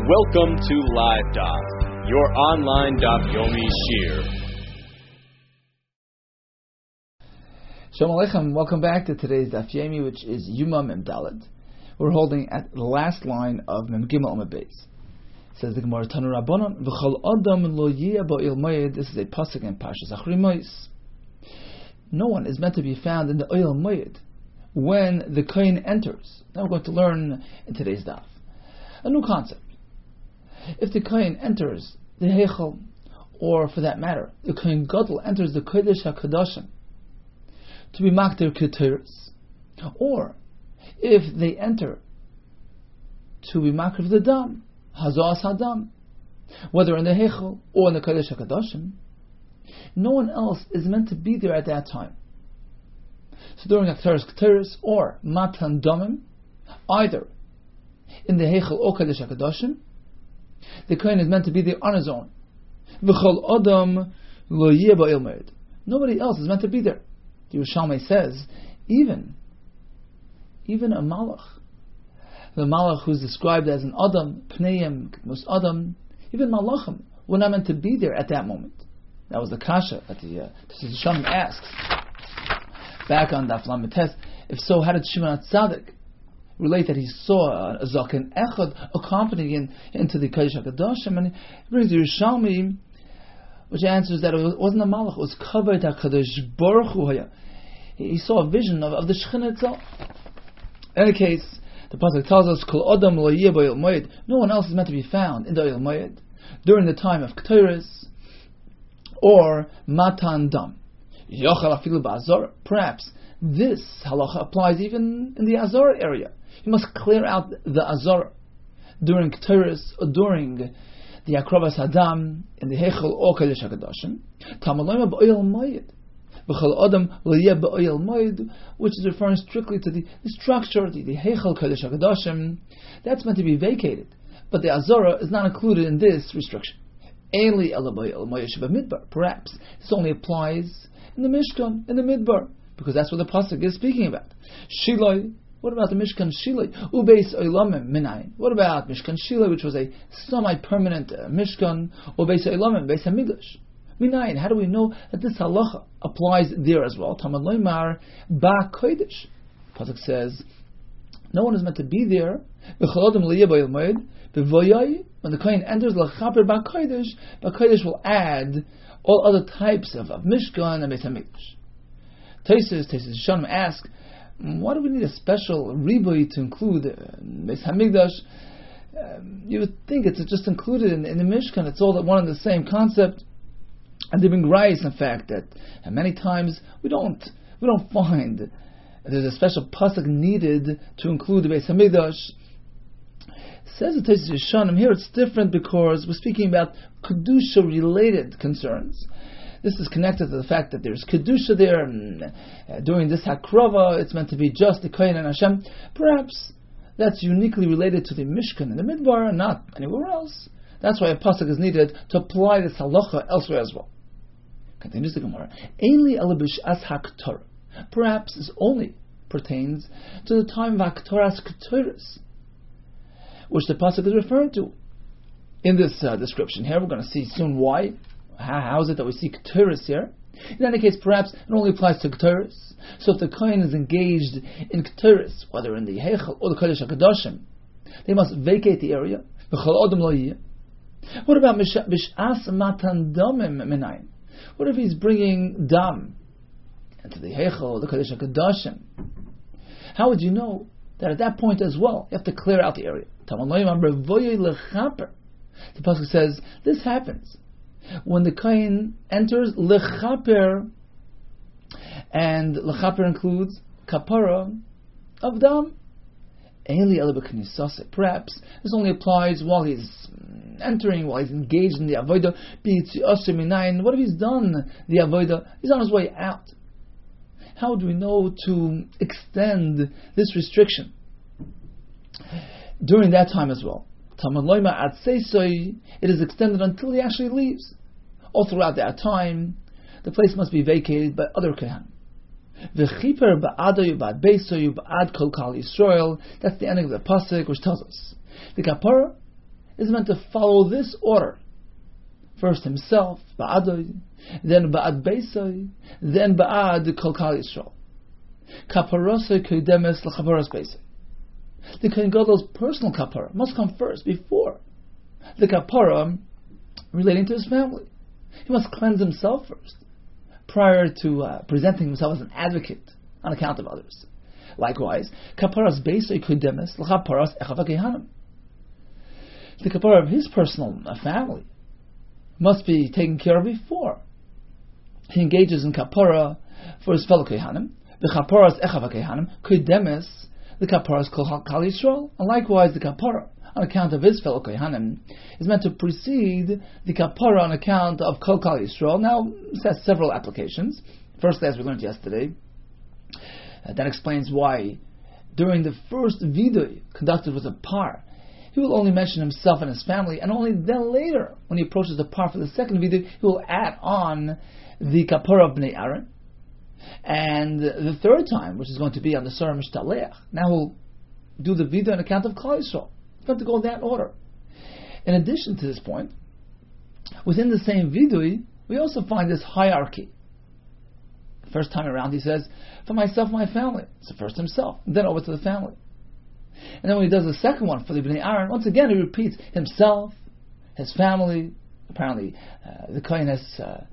Welcome to Live Daf, your online Daf Yomi Shir. Shalom Aleichem, welcome back to today's Daf Yomi, which is YOMA Mem Daled. We're holding at the last line of Mem Gimel Amud Beis. Says the Gemara, Tanu Rabbanon, V'chol Adam lo yiyeh ba'il moed. This is a pasuk in Parshas Achri Mois. No one is meant to be found in the oil moed when the kohen enters. Now we're going to learn in today's Daf a new concept. If the kohen enters the Heichal, or for that matter, the kohen gadol enters the Kodesh HaKadoshim to be makter keteris, or if they enter to be makter the dam, hazas hadam, whether in the Heichal or in the Kodesh HaKadoshim, no one else is meant to be there at that time. So during Aktaris Keteris or Matan Domim, either in the Heichal or Kodesh HaKadoshim, the Kohen is meant to be there on his own. V'chol Adam lo yiyeh ba'il moed. Nobody else is meant to be there. The Yerushalmi says, even a malach, the malach who's described as an Adam, Pneim, Mus Adam, even malachim were not meant to be there at that moment. That was the kasha that the Yerushalmi asks. Back on Daf Lamed Tes, if so, how did Shimon HaTzadik relate that he saw a Zaken Echad accompanying into the Kodesh HaKadoshim? And he brings the Yerushalmi, which answers that it wasn't a malach, it was Kavod HaKadosh Baruch Hu. He saw a vision of the Shekhinah itself. In any case, the pasuk tells us, Kol Adam lo yiyeh ba'il moed. No one else is meant to be found in the oil moed during the time of Keteris or Matan Dam. Perhaps this halacha applies even in the Azor area. You must clear out the Azor during Keteris or during the Akravas Hadam in the Heichel or Kodesh HaKadoshim. Tamalayma ba'oil moed. V'chol Adam lo yiyeh ba'oil moed, which is referring strictly to the structure, the Heichel Kodesh HaKadoshim. That's meant to be vacated. But the Azor is not included in this restriction. Perhaps this only applies in the Mishkan, in the Midbar, because that's what the pasuk is speaking about. Shiloi, what about the Mishkan Shiloi? Ubeis Olamim Minayin. What about Mishkan Shiloi, which was a semi-permanent Mishkan, or Beis Olamim, Beis Hamikdash? Minayin. How do we know that this halacha applies there as well? Tamad Loimar Ba Kodesh. Pasuk says, no one is meant to be there. When the Kohen enters L'chaper Ba Kodesh will add all other types of Mishkan and Beis Hamikdash. Taisus Shalom ask, why do we need a special riboy to include Beis Hamikdash? You would think it's just included in the Mishkan. It's all one and the same concept. And they've been grace, in fact, that many times we don't find there's a special pasuk needed to include the Beis Hamikdash. Says the Taisus Yeshanim, here it's different because we're speaking about Kedusha related concerns. This is connected to the fact that there's Kedusha there, and during this Hakrava it's meant to be just the Kohen and Hashem. Perhaps that's uniquely related to the Mishkan and the Midbar and not anywhere else. That's why a pasuk is needed to apply this halacha elsewhere as well. Continues the Gemara. Ainli alabish as haktorah. Perhaps this only pertains to the time of Haktoras Keteris, which the pasuk is referring to in this description here. We're going to see soon why. How is it that we see Keteris here? In any case, perhaps it only applies to Keteris. So if the Kohen is engaged in Keteris, whether in the Heichel or the Kodesh HaKadoshim, they must vacate the area. What about Bish'as Matan Damim Minayin? What if he's bringing Dam into the Heichel or the Kodesh HaKadoshim? How would you know that at that point as well you have to clear out the area? The pasuk says this happens when the Kohen enters lechaper, and lechaper includes kapara of dam. Perhaps this only applies while he's entering, while he's engaged in the avodah. What if he's done the avodah? He's on his way out. How do we know to extend this restriction during that time as well? It is extended until he actually leaves. All throughout that time, the place must be vacated by other Kohanim. V'chiper ba'adayu ba'ad beisayu ba'ad kol kal Yisrael. That's the ending of the pasuk, which tells us the kapara is meant to follow this order. First himself, ba'adoi, then ba'ad beisoi, then ba'ad kol kal Yisrael. Kaparosoi kodemes l'chaparos beisoi. The Kohen Gadol's personal kapara must come first, before the kapara relating to his family. He must cleanse himself first, prior to presenting himself as an advocate on account of others. Likewise, kaparas beisoi kodemes l'chaparos echav kehanim. The kapara of his personal family must be taken care of before he engages in kapara for his fellow kehanim. The kaparas echav kehanim kodemes the kaparas kol Yisrael, and likewise the kapara on account of his fellow kehanim is meant to precede the kapara on account of kol Yisrael. Now, this has several applications. Firstly, as we learned yesterday, that explains why during the first vidui conducted with a par, he will only mention himself and his family, and only then later, when he approaches the par for the second vidui, he will add on the kapara of Bnei Aaron. And the third time, which is going to be on the Surah Mishtaleach, now we'll do the vidui on account of Klal Yisrael. It's going to go in that order. In addition to this point, within the same vidui, we also find this hierarchy. The first time around, he says, for myself, my family. So first himself, then over to the family. And then when he does the second one for the Bnei Aaron, once again he repeats himself, his family. Apparently, the Kohen can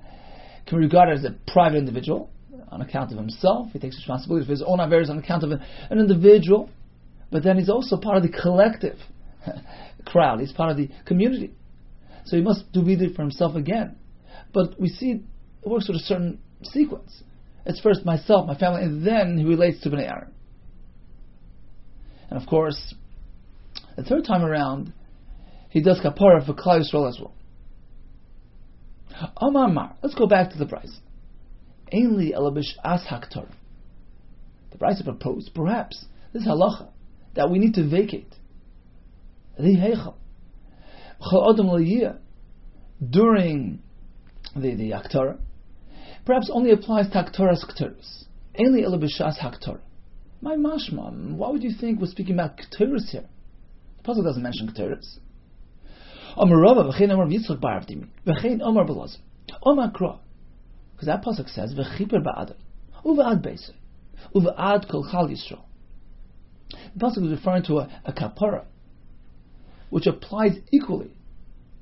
be regarded as a private individual on account of himself. He takes responsibility for his own affairs on account of an individual. But then he's also part of the collective crowd. He's part of the community. So he must do vidui for himself again. But we see it works with a certain sequence. It's first myself, my family, and then he relates to Bnei Aaron. And of course, the third time around, he does kapara for Klal Yisrael as well. Amar, let's go back to the Brisa. Ainli elabish as haktor. The Brisa proposed, perhaps, this halacha that we need to vacate the heichal during the Aktara, perhaps only applies to Aktaras Kteris. Ainli elabish as haktor. My mashma, why would you think we're speaking about Kteris here? The puzzle doesn't mention Kteris. Amar Rava v'chein Amar Yitzchak bar Avdimi v'chein Amar Belazar Amar Kra, because that pasuk says v'chiper ba'adai uve'ad beisai uve'ad kol chal Yisrael. The pasuk is referring to a kapara which applies equally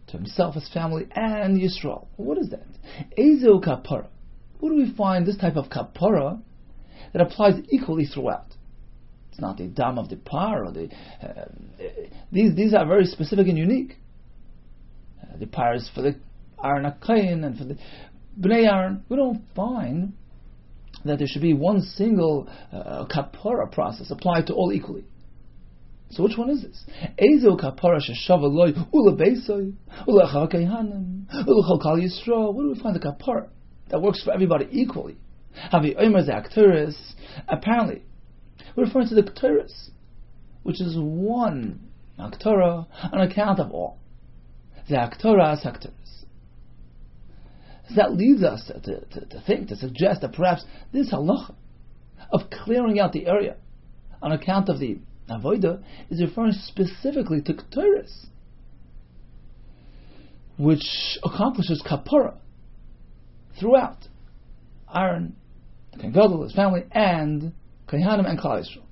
to himself, his family, and Yisrael. What is that? Ezo kapara. Where do we find this type of kapara that applies equally throughout? It's not the dam of the par or the. These are very specific and unique. The par is for the Aaron HaKohen and for the Bnei Aaron. We don't find that there should be one single kapara process applied to all equally. So which one is this? Ezo kapara sheshava loy ula beisoy ula chav kehanim ula chol kal Yisrael. Where do we find the kapara that works for everybody equally? Havi omer ze akteris. Apparently, we're referring to the akteris, which is one aktara on account of all. The aktoras akteris. So that leads us to think, to suggest that perhaps this halacha of clearing out the area on account of the avodah is referring specifically to Ketores, which accomplishes kapara throughout Aaron, Kohen Gadol, his family, and Kohanim and Klal Yisrael.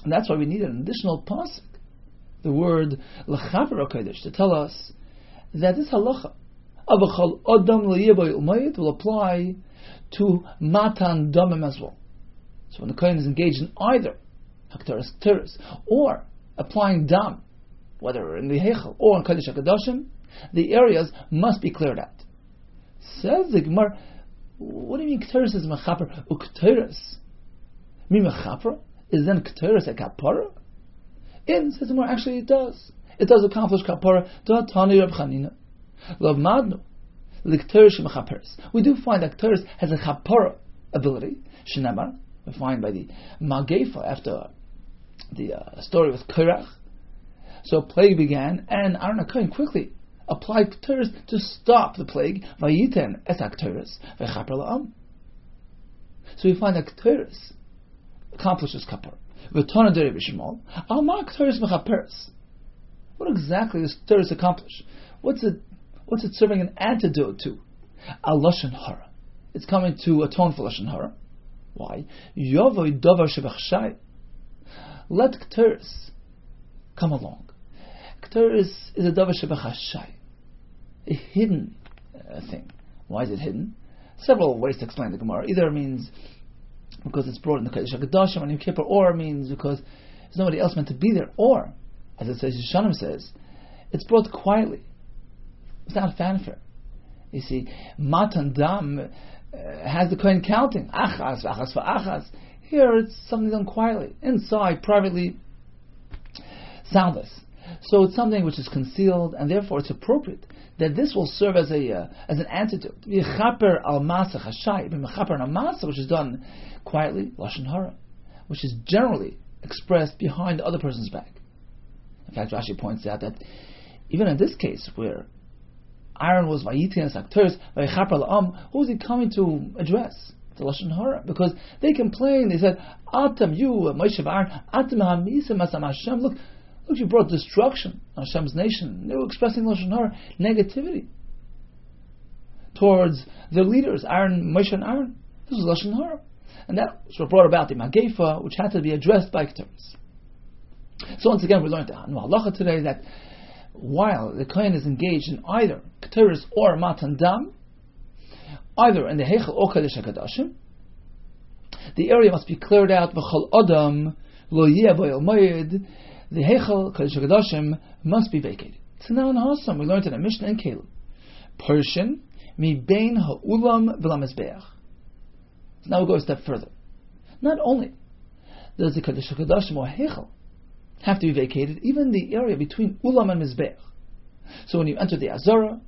And that's why we need an additional pasuk, the word l'chaper kodesh, to tell us that this halacha avachal adam l'yiboy umayit will apply to matan damim as well. So when the Kohen is engaged in either haktaras kteres or applying dam, whether in the heichal or in kodesh hakadoshim, the areas must be cleared out. Says the Gemara, what do you mean kteres is mechaper ukteres? Me mechaper is then kteres a kapara? In says the Gemara, actually it does. It does accomplish kapara. Tani Reb Chanina Lav Madnu l'kteres mechaperes. We do find that kteres has a kapara ability. Shenamar, we find by the Magefa after the story with Korach. So a plague began, and Aaron HaKohen quickly applied kteres to stop the plague. Vayiten es kteres v'chaper la'am. So we find that kteres accomplishes kapara. V'tana derei b'shemol al ma kteres v'chaperes. What exactly does teres accomplish? What's it serving an antidote to? Al lashon hara. It's coming to atone for lashon hara. Why? Yovoi davar shebachshai. Let teres come along. Teres is a davar shebachshai, a hidden thing. Why is it hidden? Several ways to explain the Gemara. Either it means because it's brought in the Kodesh HaKadoshim on Yom Kippur, or it means because there's nobody else meant to be there, or, as it says, Yeshanim says, it's brought quietly. It's not fanfare. You see, Matan Dam has the Kohen counting. Achas, achas, achas. Here it's something done quietly, inside, privately, soundless. So it's something which is concealed, and therefore it's appropriate that this will serve as an antidote. V'yechaper al masa chashai, v'mechaper al masa, which is done quietly, lashon hara, which is generally expressed behind the other person's back. In fact, Rashi points out that even in this case, where Aaron was vayitin sakteres, v'yechaper al who is he coming to address? The lashon hara, because they complained. They said, "Atam, you Moshe Aaron, atam hamisa masam Hashem." Look, you brought destruction on Hashem's nation. They were expressing lashon hara, negativity towards their leaders, Aaron, Moshe and Aaron. This was lashon hara, and that was what brought about the Magefa, which had to be addressed by Ketores. So once again, we learned the halacha today that while the Kohen is engaged in either Ketores or Matan Dam, either in the Heichel or Kodesh HaKadoshim, the area must be cleared out. V'chol Adam lo yeh bo el moed. The Heichel Kodesh HaKadoshim must be vacated. So now in Hasam we learned in a Mishnah in Caleb, Pershin mi bein ha'ulam v'lamizbeach. So now we'll go a step further. Not only does the Kodesh HaKadoshim or Heichel have to be vacated, even the area between ulam and mizbeach. So when you enter the Azara,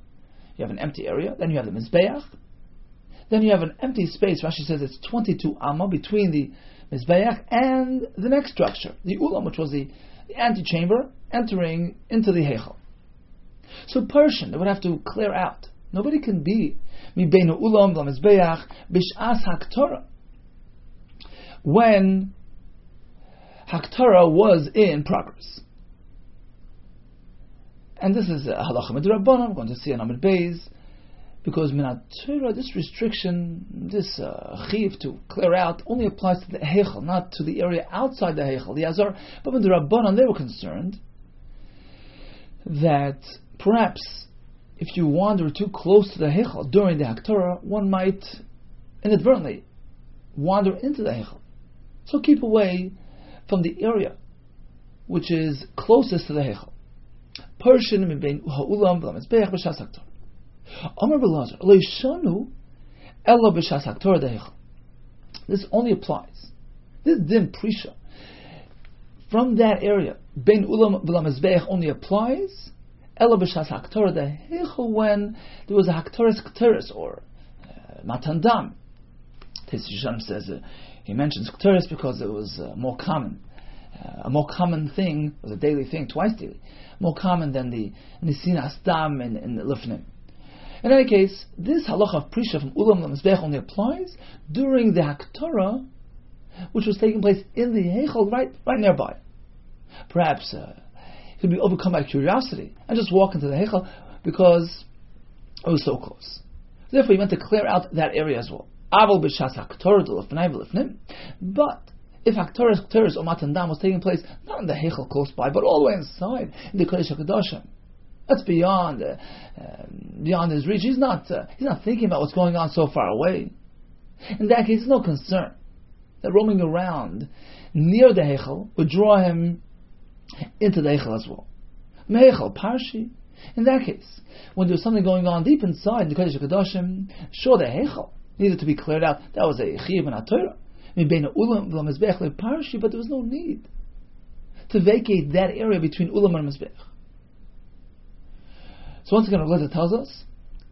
you have an empty area, then you have the mizbeach, then you have an empty space. Rashi says it's 22 amma between the mizbeach and the next structure, the ulam, which was the antechamber entering into the heichel. So Persian, they would have to clear out. Nobody can be mi beinu ulam v'mizbeach b'sh'as haktorah, when haktorah was in progress. And this is halacha midrabanan. We're going to see an Amid Beis, because minat Torah, this restriction, this chiv to clear out, only applies to the heichel, not to the area outside the heichel, the azar. But when the Rabbanan, they were concerned that perhaps if you wander too close to the heichel during the haktorah, one might inadvertently wander into the heichel. So keep away from the area which is closest to the heichel. Pershin min bein ha'ulam v'lamizbeach b'shas haktorah. Amar Belazar, Leishanu Ella b'shas haktorah deheichel. This only applies. This din prisha from that area, bein ulam v'lamizbeach, only applies Ella b'shas haktorah deheichel, when there was a haktoras ketores or matan dam. Yeshanim says he mentions ketores because it was more common. A more common thing, was a daily thing, twice daily, more common than the nisinas dam and the lifnim. In any case, this halacha of prisha from ulam lemizbech only applies during the haktorah, which was taking place in the heichel, right nearby. Perhaps he could be overcome by curiosity and just walk into the heichel because it was so close. Therefore, he meant to clear out that area as well. Aval b'shas haktorah d'lefnei v'lefnim. But if haktorah or matan dam was taking place not in the heichel close by, but all the way inside in the Kodesh HaKadoshim, that's beyond his reach. He's not thinking about what's going on so far away. In that case, there's no concern that roaming around near the heichel would draw him into the heichel as well. Meheichel parshi. In that case, when there's something going on deep inside the Kodesh HaKadoshim, sure, the heichel needed to be cleared out. That was a chiyuv in HaTorah. But there was no need to vacate that area between ulam and mizbech. So once again, Rabbi tells us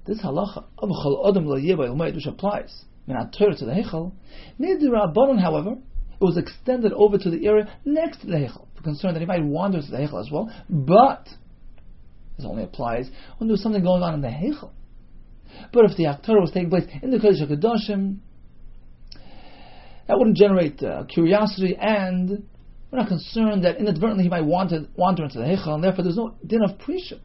this halacha of chol adam lo yeh b'el moed, which applies minat Torah to the heichel. Neither Rabbanon, however, it was extended over to the area next to the heichel, for concern that he might wander to the heichel as well. But this only applies when there was something going on in the heichel. But if the haktorah was taking place in the Kodesh HaKadoshim, that wouldn't generate curiosity, and We're not concerned that inadvertently he might wander into the Heichal, and therefore there's no din of Prisha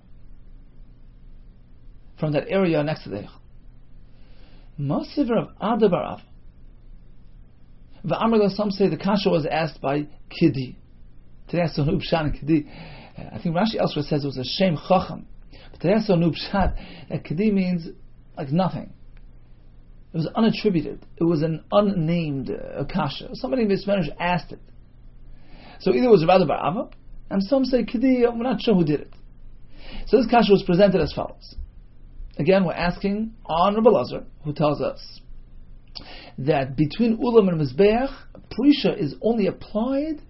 from that area next to the Heichal. Masiver of Adabarav. V'amrla, some say the kasha was asked by Kidi. Today I saw Nubshat and Kidi. I think Rashi elsewhere says it was a Shem Chacham. But today I saw Nubshat that Kidi means like nothing. It was unattributed. It was an unnamed kasha. Somebody in Mismerish asked it. So either it was Rabbi Barava, and some say Kidi, we're not sure who did it. So this kasha was presented as follows. Again, we're asking on Rabbi Lazar, who tells us that between Ulam and Mizbeach, Prisha is only applied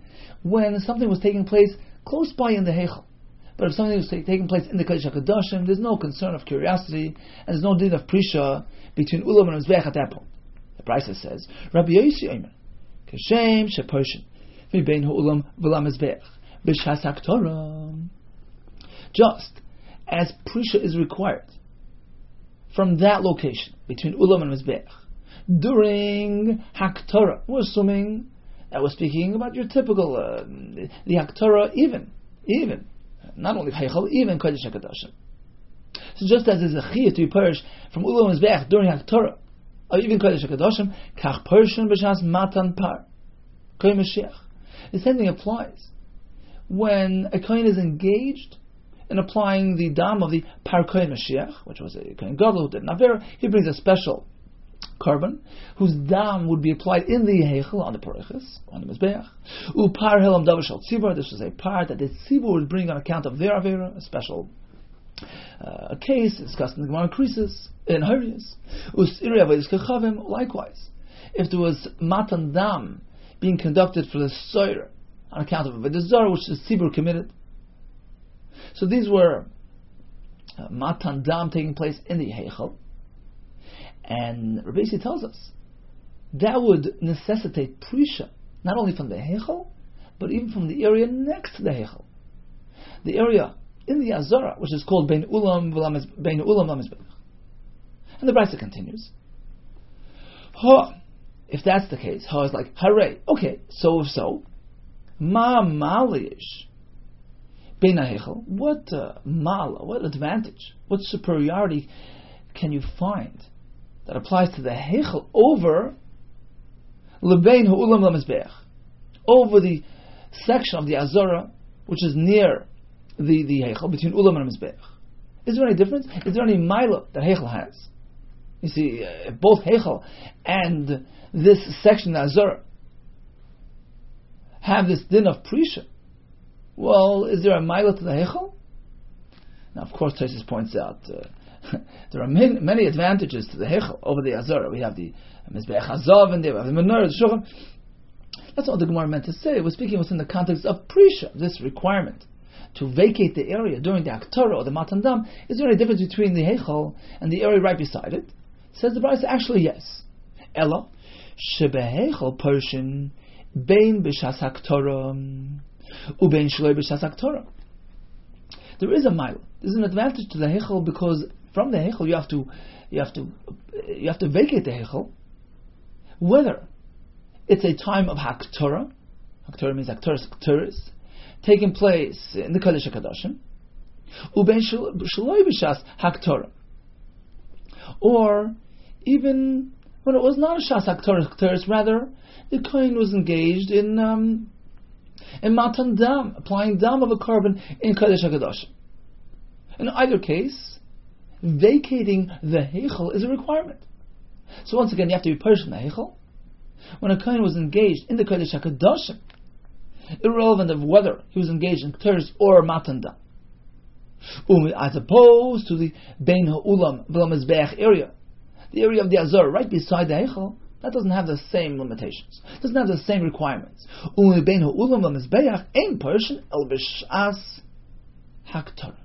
when something was taking place close by in the Heichal. But if something was taking place in the Kodesh HaKadoshim, there's no concern of curiosity, and there's no need of Prisha between Ulam and Mizbeach at that point. The Brisa says, Rabbi Yossi Omer, Keshem Sheposhin, V'bein Ha'ulam V'lam Mizbeach, B'shas HaKtorah. Just as Prisha is required from that location, between Ulam and Mizbeach, during Haktorah. We're assuming that we're speaking about your typical, the Haktorah, even, not only Heichal, even Kodesh HaKadoshim. So just as there's a chiyah to be purged from Ulam and Mizbeach during Haktorah, or even Kodesh HaKadoshim, Kach Pershon B'shas Matan Par, Kohen Mashiach. The same thing applies when a Kohen is engaged in applying the dam of the Par Kohen Mashiach, which was a Kohen Gadol who did an Avera. He brings a special carbon whose dam would be applied in the Heichel on the Parechis, on the Mizbeach. Upar Helam Davar Shal Tzibur. This was a part that the Tzibur would bring on account of their Avera, a special case discussed in the Gemara Krisis in Harius. Usiri Avodas Kechavim. Likewise, if there was Matan Dam being conducted for the Soyer on account of Avodas Zarah, which the Tzibur committed. So these were Matan Dam taking place in the Heichel, and Rabbi Yossi tells us that would necessitate Prisha, not only from the Heichel, but even from the area next to the Heichel, the area in the Azara, which is called Bein Ulam Lamizbeach. And the Brisa continues. If that's the case, is like hooray. Okay, so if so, Ma Malish. What mala, what advantage, what superiority can you find that applies to the Heichel over Lebein Ha'ulam Lamizbeach, over the section of the Azara which is near the Heichel, between Ulam and Mizbeach? Is there any difference? Is there any mila that Heichel has? You see, both Heichel and this section of the Azara have this din of Prisha. Well, is there a mila to the Heichel? Now, of course, Tosfos points out there are many advantages to the Heichel over the Azara. We have the Mizbeach Hazav, and we have the Menorah, the Shulchan. That's not what the Gemara meant to say. It was speaking within the context of Prisha, this requirement to vacate the area during the Haktorah or the Matan Dam. Is there any difference between the Heichel and the area right beside it? Says the Brisa, actually yes. Ella, Shebeheichel Pershin, Bein B'shas Haktorah, Ubein Shloi B'shas Haktorah. There is a mile. There's an advantage to the Heichel because from the Heichel you have to vacate the Heichel, whether it's a time of Haktorah. Haktorah means Haktorah taking place in the Kodesh HaKadoshim, Ubein Shloi B'shas Haktorah, or even when it was not a Shas Haktorah, rather the Kohen was engaged in Matan Dam, applying Dam of a carbon in Kodesh HaKadoshim. In either case, vacating the Heichel is a requirement. So once again, you have to be purged from the Heichel. When a Kohen was engaged in the Kodesh HaKadoshim, irrelevant of whether he was engaged in Ketores or Matan Dam, as opposed to the Bein Ha'ulam V'Lamizbeach area, the area of the Azor right beside the Heichel, that doesn't have the same limitations, doesn't have the same requirements. Bein Ha'ulam V'Lamizbeach ein Pershin el B'shas Haktorah.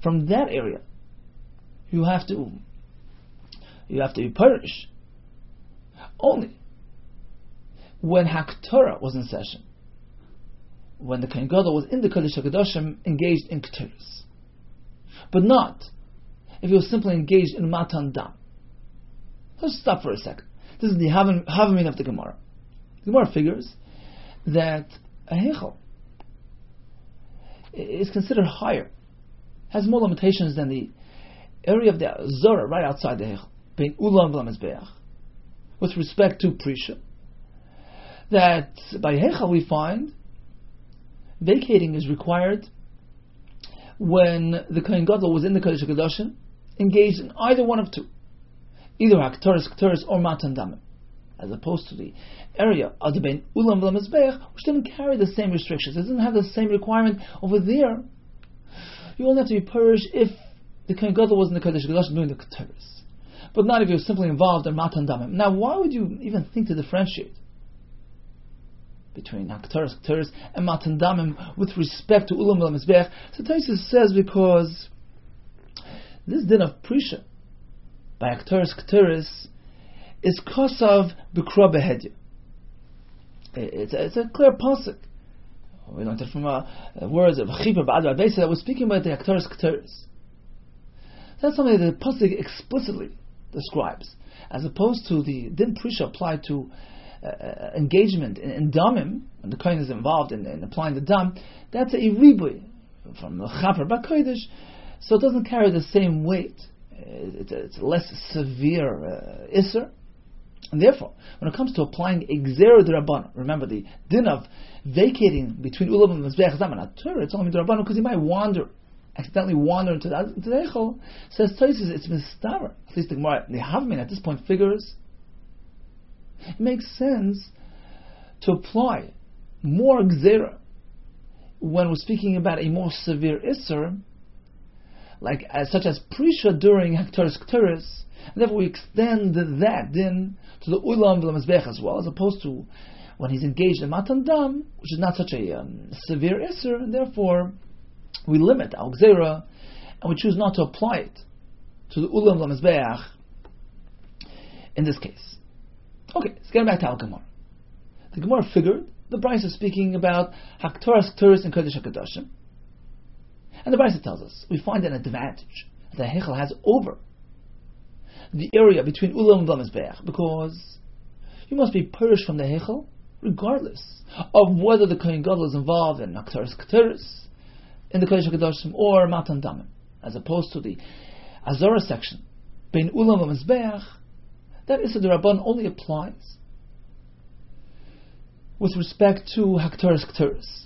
From that area, you have to be purged only when Haktorah was in session, when the Kohen Gadol was in the Kodesh HaKadoshim engaged in Ketores, but not if he was simply engaged in Matan Dam. Let's stop for a second. This is the Havamin of the Gemara. The Gemara figures that a Heichel is considered higher, has more limitations than the area of the Zora right outside the Heichel, being Ulam v'Lamizbeach, with respect to Prisha, that by Heichel we find vacating is required when the Kohen Gadol was in the Kodesh HaKadoshim, engaged in either one of two, either Haktoris or Matan Damim, as opposed to the area of the Bein Ulam v'Lamizbeach, which didn't carry the same restrictions. It doesn't have the same requirement. Over there, you only have to be purged if the Kohen Gadol was in the Kodesh HaKadoshim doing the Haktoris, but not if you're simply involved in Matan Damim. Now, why would you even think to differentiate between Haktoris and Matan Damim with respect to Ulam v'Lamizbeach? So Taisus says because this din of Prisha by Haktoris is kosav b'kra behedya. It's a clear pasuk. We learned it from words of Chipa b'ad b'adbeisa that was speaking about the Haktoris. That's something that the pasuk explicitly describes, as opposed to the din Prisha applied to engagement in damim, when the kohen is involved in applying the dam. That's a ribui from the chaper b'kodesh, so it doesn't carry the same weight. It's a less severe isser, and therefore, when it comes to applying a gzera d'Rabbanan, remember the din of vacating between ulam and mizbeach dam and Torah, it's only d'Rabbanan because he might accidentally wander into the Eichel. Says Tosfos, it's mistaver. At least the Gemara, the Havmin at this point figures it makes sense to apply more gzera when we're speaking about a more severe isser, such as Prisha during Haktoris K'teris, and therefore we extend that din to the Ulam v'Lamizbeach as well, as opposed to when he's engaged in Matan Dam, which is not such a severe isser, and therefore we limit our gzera and we choose not to apply it to the Ulam v'Lamizbeach in this case. Okay, let's get back to Al Gemara. The Gemara figured the Brisa is speaking about Haktoris K'teris and Kodesh HaKadoshim. And the Brisa tells us we find an advantage that the Heichel has over the area between Ulam and Lamizbeach, because you must be purged from the Heichel regardless of whether the Kohen Gadol is involved in Haktoris K'teris, in the Kodesh HaKadoshim, or Matan Damim, as opposed to the Azora section, Bein Ulam and Lamizbeach. That Issa D'Rabban only applies with respect to Haktoris K'teris.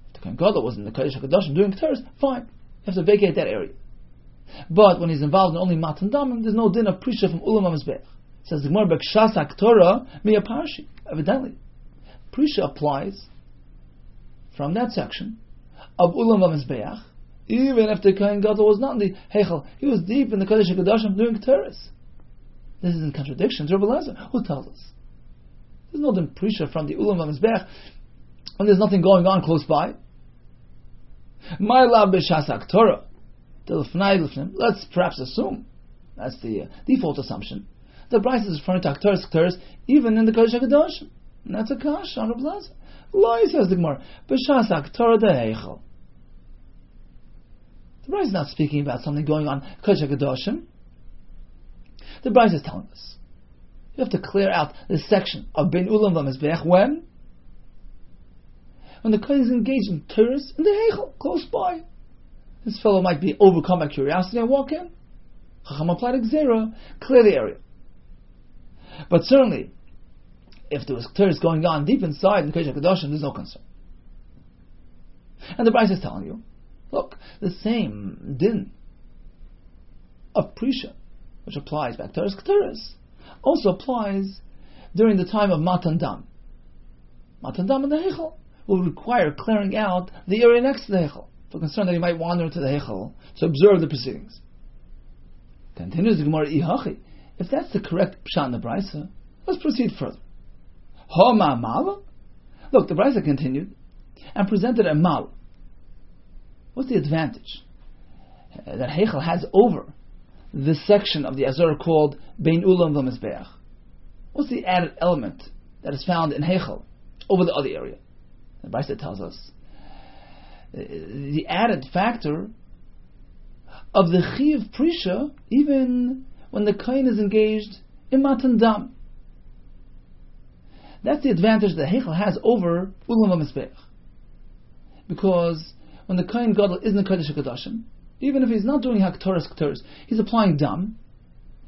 If the Kohen Gadol was in the Kodesh HaKadoshim doing K'teris, fine, you have to vacate that area. But when he's involved in only Matan Damim, there's no din of Prisha from Ulam HaMizbech. Says the Gemara, B'kshas HaKtorah miya parshi. Evidently, Prisha applies from that section of Ulam HaMizbech, even if the Kohen Gadol was not in the Heichel. He was deep in the Kodesh HaKadoshim doing K'teris. This is in contradiction to Rabbi Lezer, who tells us there's no din Prisha from the Ulam HaMizbech when there's nothing going on close by. My love b'shas HaKtorah. Let's perhaps assume, that's the default assumption, the Brisa is referring to Haktoris even in the Kodesh HaKadoshim. And that's a kash on Rabbi Lezer. Loi, says the Gemara, b'shas HaKtorah de'eichel. The Brisa is not speaking about something going on Kodesh HaKadoshim. The Brisa is telling us you have to clear out this section of Bein Ulam v'Mizbeach when the Kohen is engaged in Torahs in the Heichel, close by. This fellow might be overcome by curiosity and walk in. Chacham applied a gzera, clear the area. But certainly, if there was Torahs going on deep inside in Kodesh HaKadoshim, there's no concern. And the Brisa is telling you, look, the same din of Prisha, which applies back to K'teris, also applies during the time of Matan Dam. Matan Dam in the Heichel will require clearing out the area next to the Heichel, for concern that he might wander into the Heichel to observe the proceedings. Continues the Gemara, Ihachi. If that's the correct pshat in the Brisa, let's proceed further. Homa mala? Look, the Brisa continued and presented a mal. What's the advantage that Heichel has over this section of the Azor called Bein Ulam v'Mizbeach? What's the added element that is found in Heichel over the other area? The Brisa tells us the added factor of the Chiv Prisha even when the Kohen is engaged in Matan Dam. That's the advantage that Heichel has over Ulam HaMizbeach. Because when the Kohen Gadol is in the Kodesh HaKadoshim, even if he's not doing Haktoras, he's applying Dam,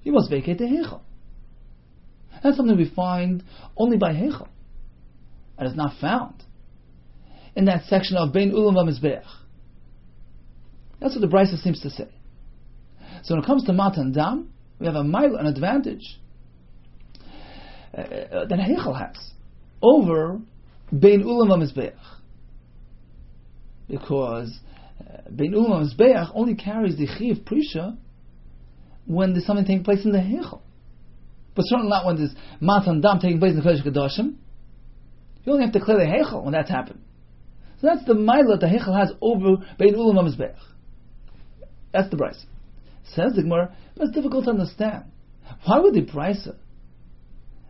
he must vacate the Heichel. That's something we find only by Heichel, and is not found in that section of Bein Ulam HaMizbeach. That's what the Brisa seems to say. So when it comes to Matan Dam, we have an advantage that Heichel has over Bein Ulam HaMizbeach. Because Bein Ulam HaMizbeach only carries the Chiv Prisha when there's something taking place in the Heichel. But certainly not when there's Matan Dam taking place in the Kodesh HaKadoshim. You only have to clear the Heichel when that's happened. So that's the Maila that Heichel has over Bein Ulam HaMizbeach. That's the Brisa. Says the Gemara, but it's difficult to understand. Why would the Brisa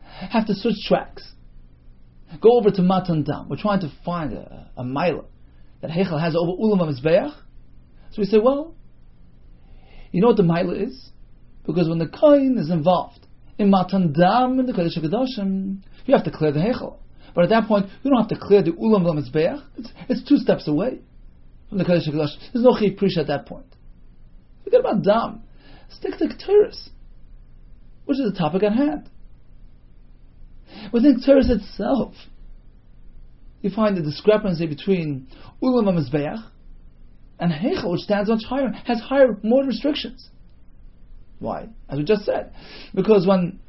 have to switch tracks? Go over to Matan Dam. We're trying to find a Maila that Heichel has over Ulam HaMizbeach. So we say, well, you know what the Maila is? Because when the Kohen is involved in Matan Dam in the Kodesh HaKadoshim, you have to clear the Heichel. But at that point, you don't have to clear the Ulam HaMizbeach. It's 2 steps away from the Kodesh HaKadoshim. There's no Chiv Prisha at that point. Forget about Dam. Stick to Ketores, which is the topic at hand. Within Ketores itself, you find the discrepancy between Ulam HaMizbeach and Heichel, which stands much higher, has more restrictions. Why? As we just said. Because when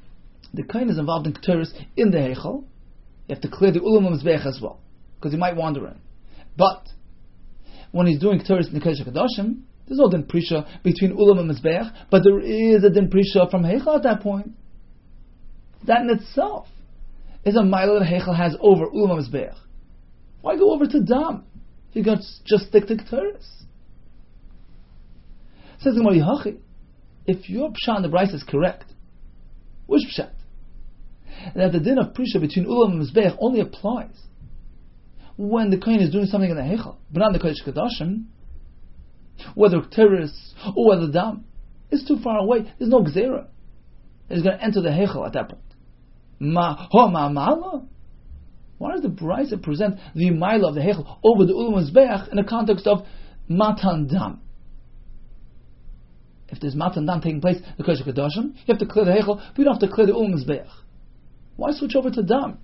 the Kohen is involved in Ketores in the Heichel, you have to clear the Ulam HaMizbeach as well, because he might wander in. But when he's doing Ketores in the Kodesh HaKadoshim, there's no din prisha between Ulam and Mizbeach, but there is a din prisha from Heichel at that point. That in itself is a mile that Heichel has over Ulam and Mizbeach. Why go over to Dam? You can just stick to Ketores. Says the Gemara Hachi, if your pshat in the Brisa is correct, which pshat? That the din of prisha between Ulam and Mizbeach only applies when the Kohen is doing something in the Heichel, but not in the Kodesh HaKadoshim, whether Ketores or whether Dam, is too far away. There's no Gzeira. He's going to enter the Heichel at that point. Ma'ala? Why does the Brisa present the Maila of the Heichel over the Ulam Mizbeach in the context of Matan Dam? If there's Matan Dam taking place in the Kodesh HaKadoshim, you have to clear the Heichel, but you don't have to clear the Ulam Mizbeach. Why switch over to Dam?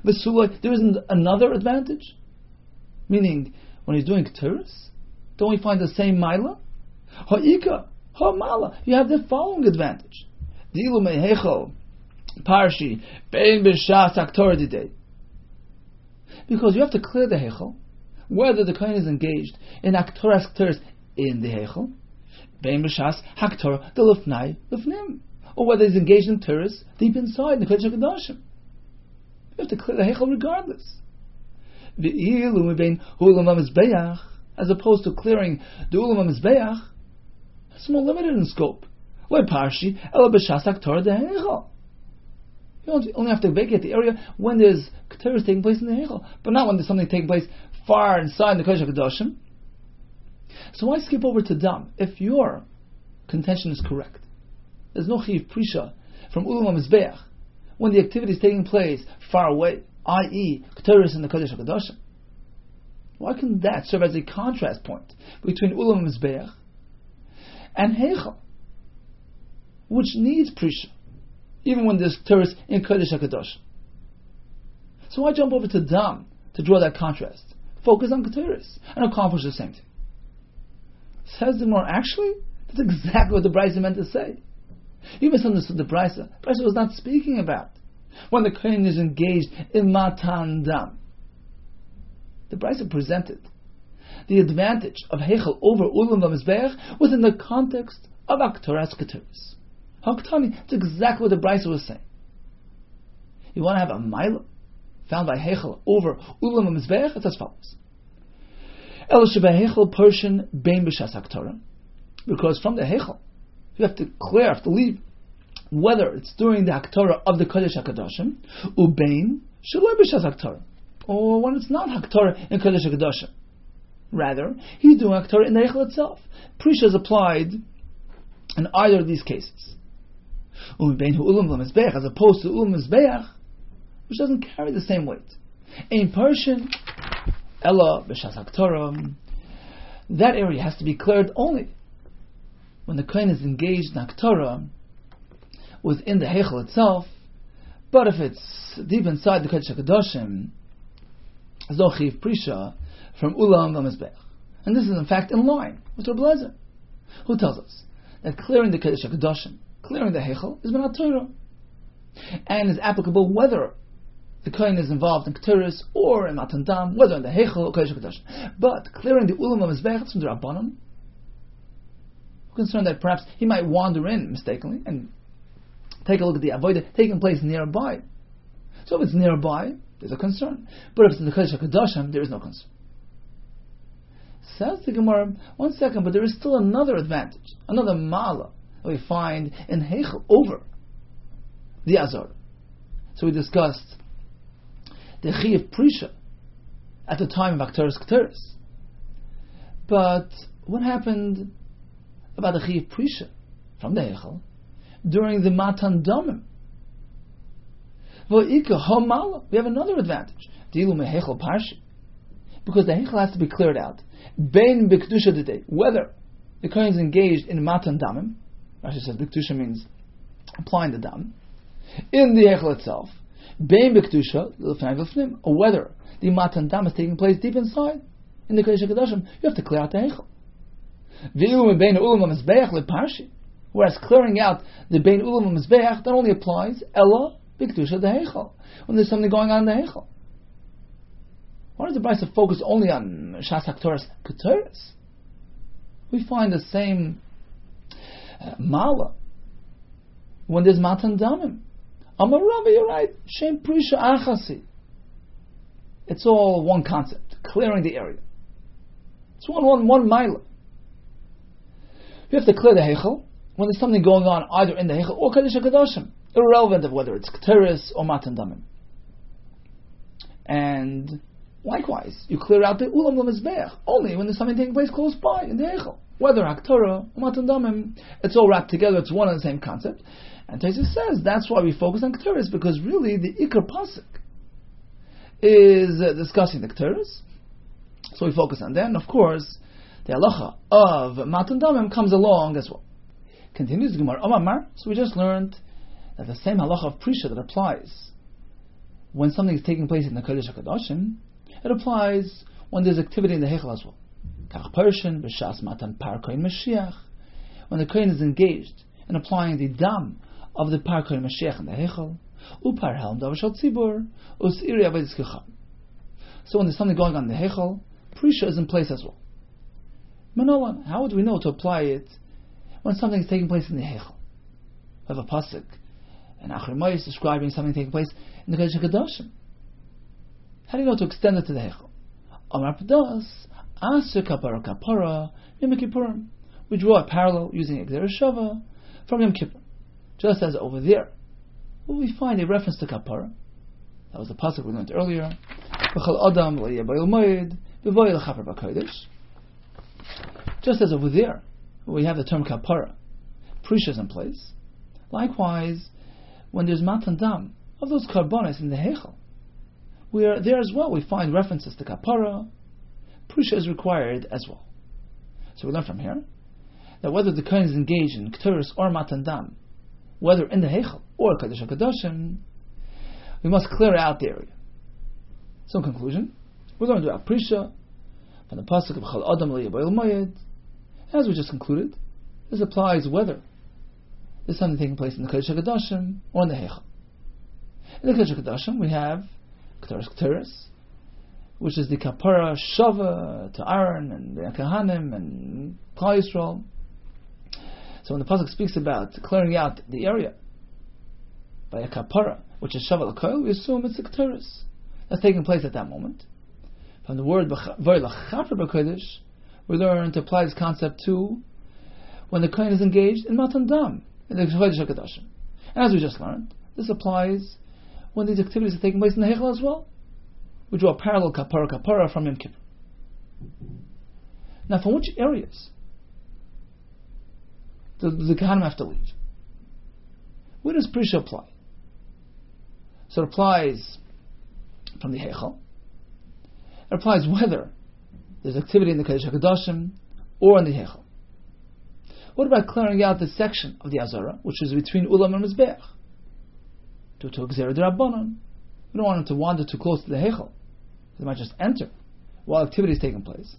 There isn't another advantage? Meaning, when he's doing Ketores, don't we find the same Maila? Ha'ika, ha'mala. You have the following advantage. Dilu me'hechel, parshi, bein b'shas haktorah didei. Because you have to clear the Heichel, whether the Kohen is engaged in Haktoras Ketores in the Heichel, bein b'shas haktorah delufnai lufnim, or whether he's engaged in Ketores deep inside in the Kodesh HaKadoshim. You have to clear the Heichel regardless. V'ilu me'bein hulam ha'mizbeach, as opposed to clearing the Ulam HaMizbeach, it's more limited in scope. You only have to vacate the area when there's Ketores taking place in the Heichel, but not when there's something taking place far inside the Kodesh HaKadoshim. So why skip over to Dam if your contention is correct? There's no Chiv Prisha from Ulam HaMizbeach when the activity is taking place far away, i.e. Ketores in the Kodesh HaKadoshim. Why can that serve as a contrast point between Ulam Mizbeach and Heichel, which needs Prisha, even when there's Ketores in Kodesh HaKadosh? So why jump over to Dam to draw that contrast? Focus on Ketores and accomplish the same thing. Says the Gemara, actually, that's exactly what the Brisa meant to say. You misunderstood the Brisa. The Brisa was not speaking about when the Kohen is engaged in Matan Dam. The Brisa presented the advantage of Heichel over Ulam HaMizbeach within the context of Haktoras Ketores. Haktani, that's exactly what the Brisa was saying. You want to have a Maila found by Heichel over Ulam HaMizbeach? It's as follows. El Sheba Heichel Persian Bein B'Shas Haktorah. Because from the Heichel, you have to leave whether it's during the Haktorah of the Kodesh HaKadoshim, Ubein Shaloi B'Shas Haktorah, or when it's not Haktorah in Kodesh HaKadoshim. Rather, he's doing Haktorah in the Heichel itself. Prisha is applied in either of these cases. As opposed to Ulam Mizbeach, which doesn't carry the same weight. In Persian, Ella b'shas haktorah, that area has to be cleared only when the kohen is engaged in haktorah within the heichal itself. But if it's deep inside the Kodesh HaKadoshim, zochiv prisha from ulam v'mizbech, and this is in fact in line with Rabbi Lezer, who tells us that clearing the Kodesh HaKadoshim, clearing the heichal, is b'nat Torah, and is applicable whether the kohen is involved in Keteris or in Matan Dam, whether in the heichal or Kodesh HaKadoshim. But clearing the ulam v'mizbech, it's from the Rabbanon. We're concerned that perhaps he might wander in mistakenly and take a look at the avodah taking place nearby. So if it's nearby, there's a concern. But if it's in the Kodesh HaKadoshim, there is no concern. Says the Gemara, one second, but there is still another advantage, another mala that we find in Heichel over the Azor. So we discussed the Chiyuv Prisha at the time of Akteris Keteris. But what happened about the Chiyuv Prisha from the Heichel during the Matan Damim? We have another advantage. Because the Heichel has to be cleared out. Bein B'Kedusha D'Dei, whether the Kohen is engaged in Matan Damim, Rashi says B'Kedusha means applying the Dam, in the Heichel itself, Bein B'Kedusha L'Fnei V'Fnim, or whether the Matan Dam is taking place deep inside, in the Kodesh HaKadoshim, you have to clear out the Heichel. Whereas clearing out the Bein Ulam Mizbeach, that only applies Ella B'Kedusha the Heichel, when there's something going on in the Heichel. Why does the Brisa focus only on Shas HaKtoras Keteris? We find the same Mala when there's Matan Damim. Amar Rabbi, you're right. Shem Prisha Achasi. It's all one concept, clearing the area. It's one Mila. You have to clear the Heichel when there's something going on either in the Heichel or Kodesh HaKadoshim, irrelevant of whether it's Keteris or Matan Damim. And likewise, you clear out the Ulam L'Mizbeach only when there's something taking place close by in the Heichel. Whether Haktorah or Matan Damim, it's all wrapped together, it's one and the same concept. And Taisus says that's why we focus on Keteris, because really the Ikar Pasuk is discussing the Keteris. So we focus on that, and of course, the halacha of Matan Damim comes along as well. Continues the Gemara, Omar, so we just learned that the same halacha of Prisha that applies when something is taking place in the Kodesh HaKadoshim, it applies when there's activity in the Heichel as well. Kach Persian, B'shas Matan Par Kohen Mashiach, when the Kohen is engaged in applying the Dam of the Par Kohen Mashiach in the Heichel, Upar Helm Davashal Tzibur, Us'iri Avedis Kecham. So when there's something going on in the Heichel, Prisha is in place as well. Manolan, how would we know to apply it when something is taking place in the Heichel? We have a pasuk and Achrimai is describing something taking place in the Kodesh HaKadoshim. How do you know to extend it to the Heichel? Amar Padas, Aser Kapara Kapara, Yom Kippurim. We draw a parallel using Exer Shava from Yom Kippur. Just as over there, well, we find a reference to Kapara. That was the pasuk we learned earlier. V'chol Adam lo yebay l'moed, v'voy l'chaper b'kodesh. Just as over there, we have the term Kapara, Prisha is in place. Likewise, when there's Matan Dam of those karbonis in the Heichel, where there as well we find references to Kapara, Prisha is required as well. So we learn from here that whether the Kohen is engaged in Keteris or Matan Dam, whether in the Heichel or Kodesh HaKadoshim, we must clear out the area. So in conclusion, we learned about Prisha from the pasuk of Chal Adam Lo Yebay L'Moed. As we just concluded, this applies whether there's something taking place in the Kodesh HaKadoshim or in the Heichel. In the Kodesh HaKadoshim, we have Keteris, which is the Kapara Shava to Aaron and the Kahanim and Klal Yisrael. So when the pasuk speaks about clearing out the area by a Kapara, which is Shava L'Koil, we assume it's a Keteris that's taking place at that moment. From the word Voy L'Chaper B'Kodesh, we learn to apply this concept to when the Kohen is engaged in Matan Dam, in the Kodesh HaKadoshim. And as we just learned, this applies when these activities are taking place in the Heichel as well. We draw a parallel Kapara from Yom Kippur. Now, from which areas does the Kohanim have to leave? Where does Prisha apply? So it applies from the Heichel. It applies whether there's activity in the Kodesh HaKadoshim or in the Heichel. What about clearing out the section of the Azara, which is between Ulam and Mizbeach? Due to Gzera D'Rabbanan. We don't want them to wander too close to the Heichel. They might just enter while activity is taking place.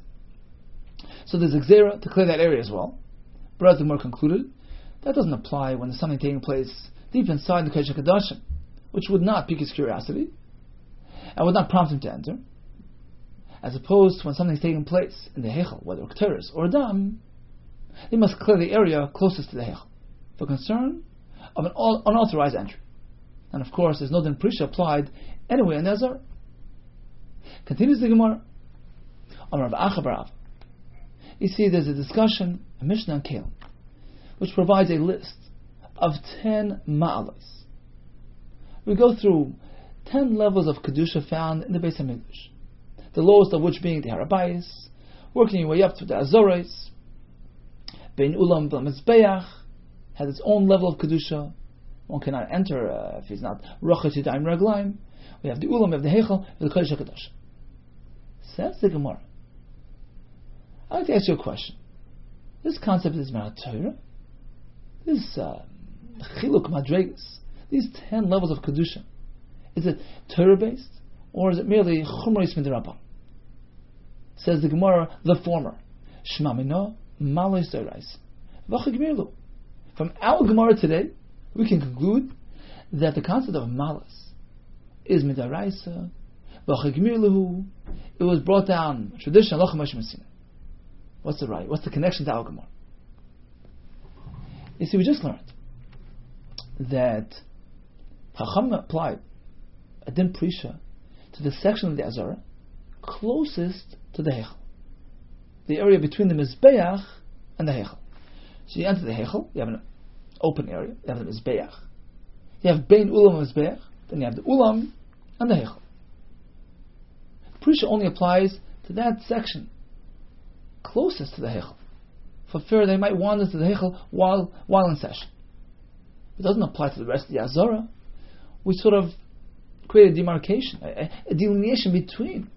So there's a Gzera to clear that area as well. But as the Gemara concluded, that doesn't apply when there's something taking place deep inside the Kodesh HaKadoshim, which would not pique his curiosity and would not prompt him to enter, as opposed to when something's taking place in the Heichel, whether Ketores or Dam. They must clear the area closest to the Heichel for concern of an unauthorized entry. And of course, there's no din prisha applied anywhere in the Azar. Continues the Gemara. Amar Ba'acha Barav. You see, there's a discussion, a Mishnah on Kalim, which provides a list of 10 ma'alos. We go through 10 levels of Kedusha found in the Beis HaMikdash, the lowest of which being the Harabayis, working your way up to the Azorais. Bein Ulam B'Mizbeach has its own level of Kedusha. One cannot enter if he's not Rocha Yadayim Raglaim. We have the Ulam, we have the Heichel, we have the Kodesh HaKadosh. Says the Gemara, I'd like to ask you a question. This concept is Me'at Torah. This Chiluk Madregas, these 10 levels of Kedusha, is it Torah-based, or is it merely Chumra Yismin D'Rabban? Says the Gemara, the former. Shema Mino, Malo Yisraelis. V'chagmirlu. From our Gemara today, we can conclude that the concept of Malas is Midaraisa, V'chagmirlu. It was brought down, tradition, Locha Moshe Messina. What's the right? What's the connection to our Gemara? You see, we just learned that Chacham applied a din prisha to the section of the Azara closest to the Heichel, the area between the Mizbeach and the Heichel. So you enter the Heichel, you have an open area, you have the Mizbeach, you have Bein Ulam and Mizbeach, then you have the Ulam and the Heichel. Prisha only applies to that section closest to the Heichel, for fear they might wander to the Heichel while in session. It doesn't apply to the rest of the Azara. We sort of create a demarcation, a delineation between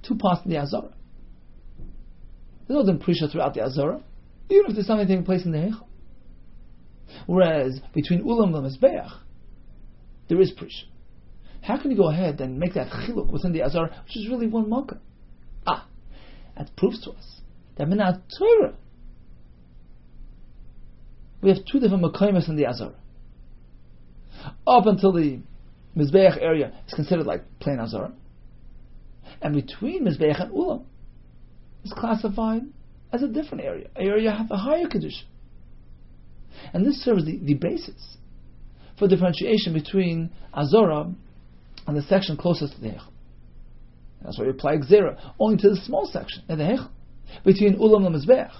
two parts of the Azara. There's no din prisha throughout the Azara, even if there's something taking place in the Heichel. Whereas between Ulam and Mizbeach, there is prisha. How can you go ahead and make that chiluk within the Azara, which is really one makkah? That proves to us that Minat Torah, we have two different makaymas in the Azara. Up until the Mizbeach area is considered like plain Azara, and between Mizbeach and Ulam is classified as a different area, an area have a higher Kedusha. And this serves the basis for differentiation between Azara and the section closest to the Heichel. That's why we apply Gzera only to the small section in the Heichel, between Ulam and Mizbeach,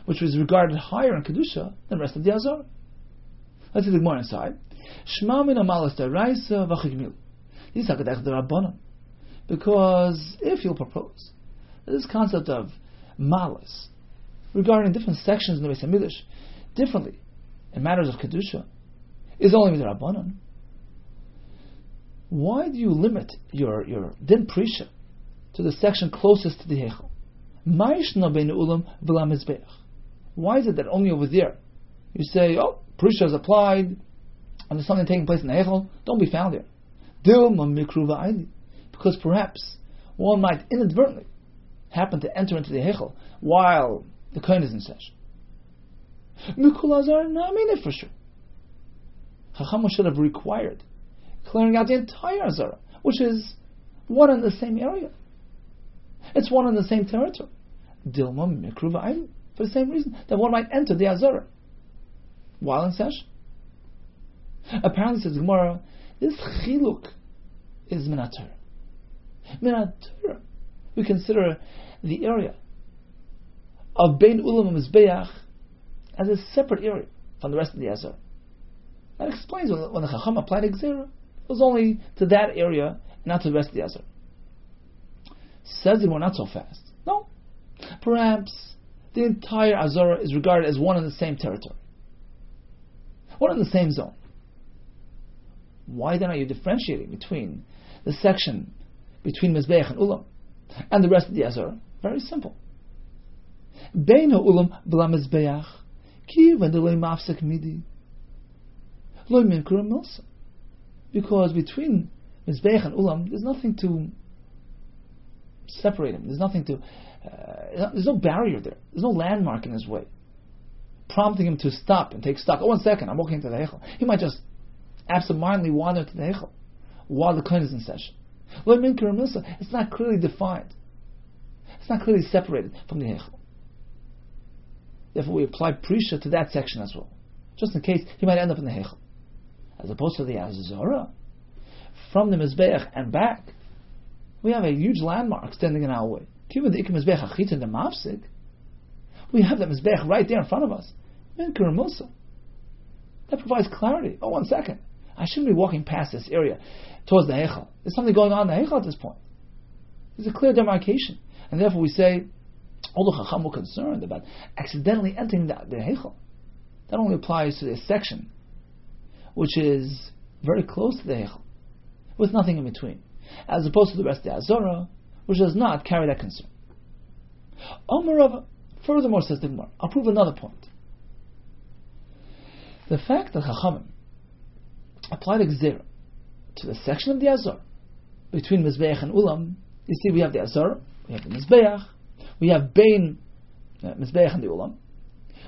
which was regarded higher in Kedusha than the rest of the Azara. Let's see the Gemara inside. Shema min amalas deraisa v'chigmil. These are Kedech D'Rabbanan. Because if you'll propose this concept of malas regarding different sections in the Beis HaMikdash differently in matters of Kedusha is only D'Rabbanan, why do you limit your din prisha to the section closest to the Heichel? Ma'ishna bein ulam v'la mizbeach. Why is it that only over there you say, prisha is applied and there's something taking place in the Heichel, don't be found there? Dilma mikru v'ayli. Because perhaps one might inadvertently happen to enter into the Heichel while the kohen is in session. Mikul azar, no, I mean it for sure. Chacham should have required clearing out the entire Azara, which is one in the same area. It's one in the same territory. Dilma mikru v'ayli. For the same reason that one might enter the Azara while in session. Apparently, says Gemara, this chiluk is Minat Torah. Minat Torah, we consider the area of Bein Ulam and Mizbeach as a separate area from the rest of the Azara. That explains when the Chacham applied Gzera, it was only to that area, not to the rest of the Azara. Says it, we're not so fast. No. Perhaps the entire Azara is regarded as one in the same territory, one in the same zone. Why then are you differentiating between the section between Mizbeach and Ulam and the rest of the Azor? Very simple. Bein ha'ulam b'la Mizbeach ki v'ndeloi mafsek midi lo minkur milsa. Because between Mizbeach and Ulam, there's nothing to separate him. There's nothing to. There's no barrier there. There's no landmark in his way, prompting him to stop and take stock. Oh, 1 second, I'm walking into the Heichel. He might just absentmindedly wander into the Heichel while the Kohen is in session. Lo minkur milsa. It's not clearly defined. It's not clearly separated from the Heichel. Therefore, we apply Prisha to that section as well, just in case he might end up in the Heichel. As opposed to the Azorah, from the Mizbeach and back, we have a huge landmark standing in our way. We have the Mizbeach right there in front of us. That provides clarity. Oh, 1 second. I shouldn't be walking past this area towards the Heichel. There's something going on in the Heichel at this point. There's a clear demarcation. And therefore we say, all the Chacham were concerned about accidentally entering the Heichel. That only applies to this section, which is very close to the Heichel, with nothing in between, as opposed to the rest of the Azorah, which does not carry that concern. Furthermore, says the Gemara, I'll prove another point. The fact that Chachamim applied a Gzera to the section of the Azorah between Mizbeach and Ulam, you see we have the Azorah, we have the Mizbeach, we have Bein Mizbeach and the Ulam,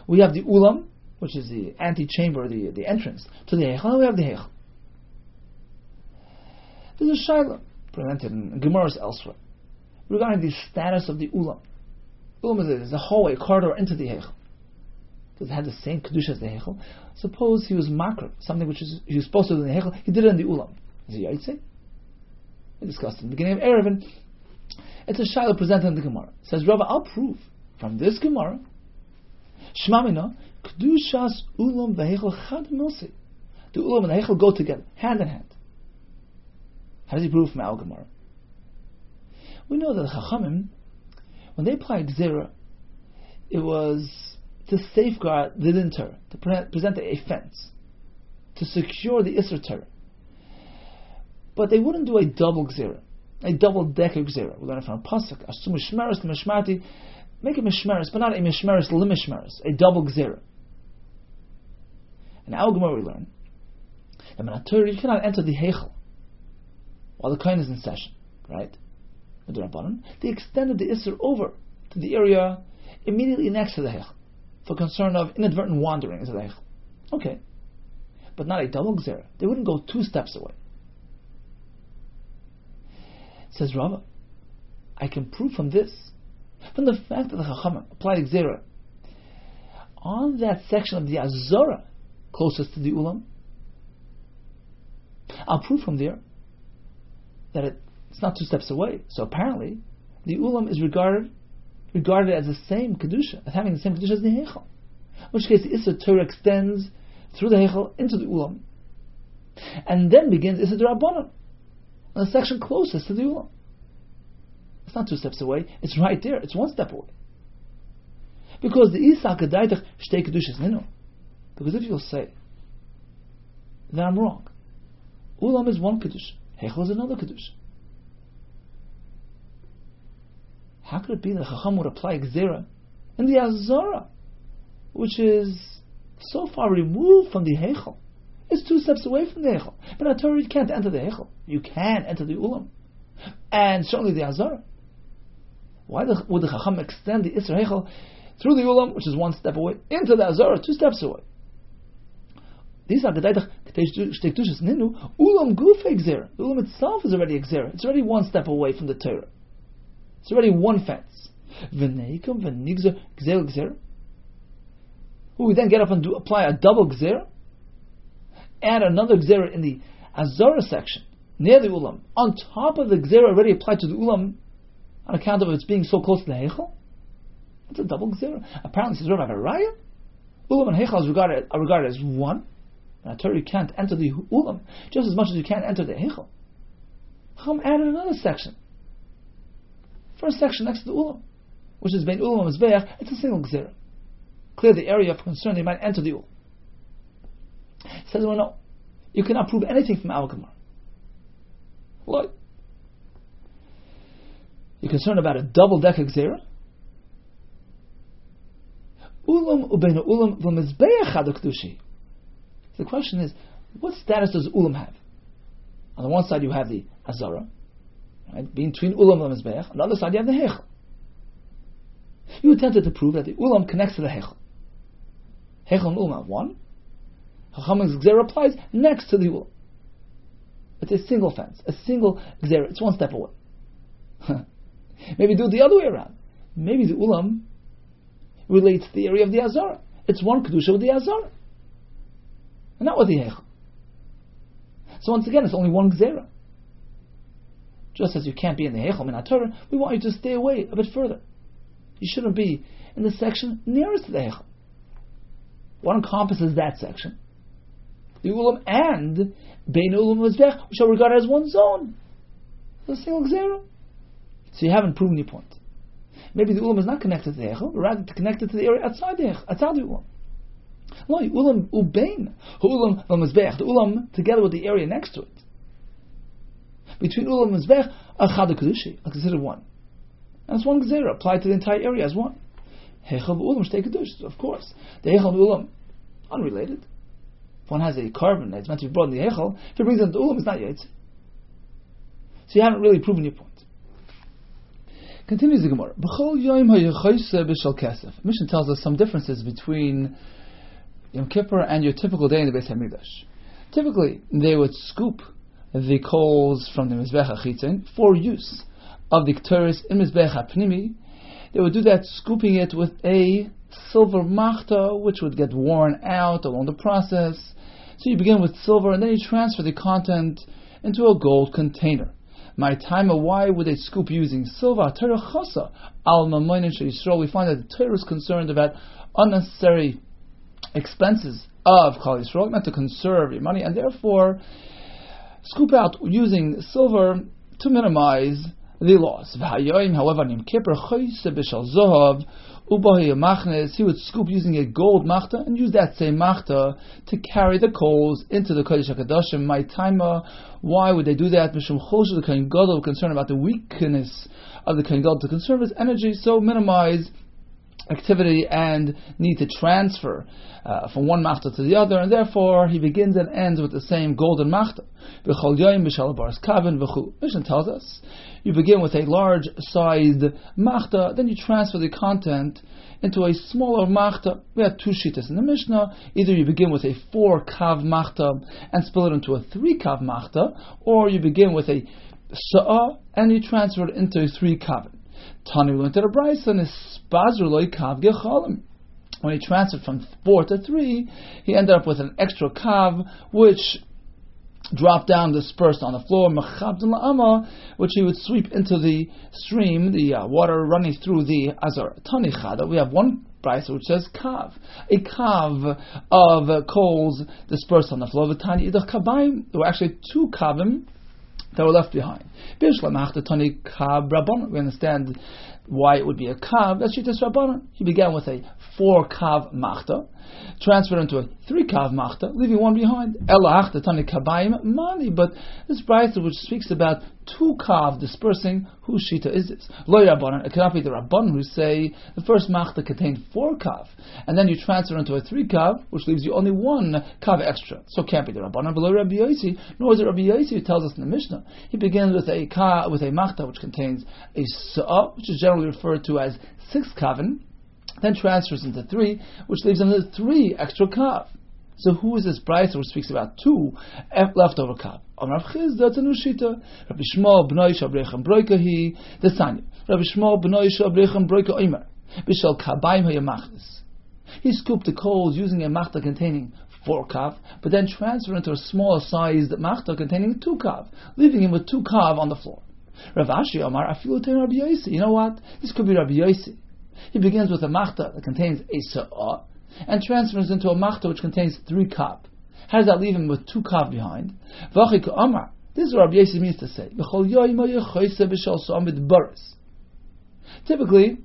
we have the Ulam, which is the antechamber, the entrance to the Heichel, and we have the Heichel. There's a Shaila presented in Gemaras elsewhere regarding the status of the Ulam. Ulam is a hallway, a corridor into the Heichel. Does it have the same Kedusha as the Heichel? Suppose he was Makar, something which he was supposed to do in the Heichel, he did it in the Ulam. Is he Yaitse? We discussed in the beginning of Erevin. It's a Shaila presented in the Gemara. It says, Rabbi, I'll prove from this Gemara, Shmamina, Kedushas Ulam v'Heichel Chad Milsi. The Ulam and the Heichel go together, hand in hand. How does he prove from our Gemara? We know that the Chachamim, when they applied Gzera, it was to safeguard the Din Torah, to present a fence, to secure the Isser Torah. But they wouldn't do a double Gzera, a double-decker Gzera. We learn it from a Pasuk, Asu Mishmeres to Mishmarti, make a Mishmeres, but not a Mishmeres Limishmeres, a double Gzera. In our Gemara we learn that in Torah you cannot enter the Heichel while the Kohen is in session, right? They extended the Isser over to the area immediately next to the Heichel for concern of inadvertent wandering into the Heichel. Okay. But not a double Gzera. They wouldn't go 2 steps away. Says Rava, I can prove from this, from the fact that the Chachamim applied Gzera on that section of the Azorah closest to the Ulam. I'll prove from there that it's not 2 steps away. So apparently, the Ulam is regarded as the same Kedusha, as having the same Kedusha as the Heichel. In which case, the Isser Torah extends through the Heichel into the Ulam, and then begins Isser D'Rabbanan, on the section closest to the Ulam. It's not 2 steps away, it's right there, it's 1 step away. Because the Isa Kedaitach Shtei Kedushas Ninu. Because if you'll say that I'm wrong, Ulam is 1 Kedusha, Heichel is another Kedusha. How could it be that Chacham would apply Gzera in the Azorah, which is so far removed from the Heichel? It's 2 steps away from the Heichel. But in Torah you can't enter the Heichel. You can enter the Ulam. And certainly the Azorah. Why would the Chacham extend the Isra Heichel through the Ulam, which is 1 step away, into the Azorah, 2 steps away? These are Gedaitach Shtei Kedushas Ninu, Ulam Gufei Gzera. The Ulam itself is already a Gzera. It's already 1 step away from the Torah. It's already 1 fence. V'neikum v'nigzer Gzera Gzera. We then get up and apply a double Gzera, add another Gzera in the Azorah section, near the Ulam, on top of the Gzera already applied to the Ulam, on account of its being so close to the Heichel. It's a double Gzera. Apparently, says Rabbi Raya, Ulam and Heichel are regarded as 1. And Torah, you can't enter the Ulam just as much as you can't enter the Heichel. Chacham added another section. First section next to the Ulam, which is Bein Ulam and Mizbeach. It's a single Gzera. Clear the area of concern, they might enter the Ulam. Says, well, no, You cannot prove anything from our Gemara. What? You're concerned about a double-decker Gzera? Ulam ubein ulam v'mizbeach had k'dushi. The question is, what status does ulam have? On the one side you have the azara, right, between ulam and mizbeach. On the other side you have the hechel. You attempted to prove that the ulam connects to the hechel. Hechel and ulam are one. Chachamim's gzera applies next to the ulam. It's a single fence, a single gzera. It's one step away. Maybe do it the other way around. Maybe the ulam relates to the area of the azara. It's one kedusha with the azara, and not with the hechel. So once again, it's only one gzera. Just as you can't be in the hechel min haTorah, we want you to stay away a bit further. You shouldn't be in the section nearest to the hechel. What encompasses that section? The ulam and bein ulam mizbech, we shall regard it as one zone. It's a single gzera. So you haven't proven your point. Maybe the ulam is not connected to the hechel, but rather connected to the area outside the hechel, outside the ulam. No, ulam ubein ulam v'mizbech. The ulam together with the area next to it. Between ulam and mizbech, achad kedushi. I consider one. And it's one gzera applied to the entire area as one. Hechel v'ulam shtei kedush. Of course, the hechel and ulam unrelated. If one has a carbon that's meant to be brought in the hechel, if it brings it to the ulam, it's not yet. So you haven't really proven your point. Continues the Gemara. Mishnah tells us some differences between Yom Kippur and your typical day in the Beis Hamikdash. Typically, they would scoop the coals from the Mizbech HaChitzon for use of the Ketores in Mizbech HaPnimi. They would do that scooping it with a silver machta, which would get worn out along the process. So you begin with silver and then you transfer the content into a gold container. My time, why would they scoop using silver? Torah chasa al mamonin she'Yisrael. We find that the Torah is concerned about unnecessary expenses of Klal Yisrael, meant to conserve your money, and therefore scoop out using silver to minimize the loss. However, Yom Kippur he would scoop using a gold machta and use that same machta to carry the coals into the Kodesh HaKadoshim. My timer, why would they do that? Mishum Choshe, the Kohen Gadol, concerned about the weakness of the Kohen Gadol to conserve his energy, so minimize activity and need to transfer from one machta to the other, and therefore he begins and ends with the same golden machta. Mishnah tells us you begin with a large-sized machta, then you transfer the content into a smaller machta. We have two shittas in the Mishnah. Either you begin with a 4-kav machta and split it into a 3-kav machta, or you begin with a sa'ah and you transfer it into a 3-kav. Tani went to the Bryson is spazruloi kav gechalim. When he transferred from 4 to 3, he ended up with an extra kav, which dropped down, dispersed on the floor, which he would sweep into the stream, the water running through the azar. Tani chada, we have one price which says kav, a kav of coals dispersed on the floor. Tani idach kabayim, there were actually 2 kavim that were left behind. We understand why it would be a kav. That's Shittas Rabbanan. He began with a 4-kav machta, transferred into a 3-kav machta, leaving one behind. But this brayta which speaks about 2-kav dispersing, whose shita is this? Lo Rabbanan. It cannot be the Rabbanan who say the first machta contained 4-kav, and then you transfer into a 3-kav, which leaves you only 1 kav extra. So it can't be the Rabbanan. But Rabbi Yosi, nor is it Rabbi Yosi who tells us in the Mishnah. He begins with a machta which contains a sa'ah, which is generally referred to as 6 kavin, then transfers into 3, which leaves another 3 extra kav. So who is this brayta which speaks about 2 leftover kav? Amar Chiz, that's a new shita. Rabbi Shmuel b'noi shabrechem broika hi desanya. Rabbi Shmuel b'noi shabrechem broika oimer b'shel kabayim hayamachlis. He scooped the coals using a machta containing 4 kav, but then transferred into a smaller sized machta containing 2 kav, leaving him with 2 kav on the floor. Rav Ashi Amar afilu ten Rabbi Yosi. You know what? This could be Rabbi Yosi. He begins with a machta that contains a sa'ah and transfers into a machta which contains 3 kav. How does that leave him with 2 kav behind? V'achik Amar. This is what Rabbi Yosi means to say. Typically,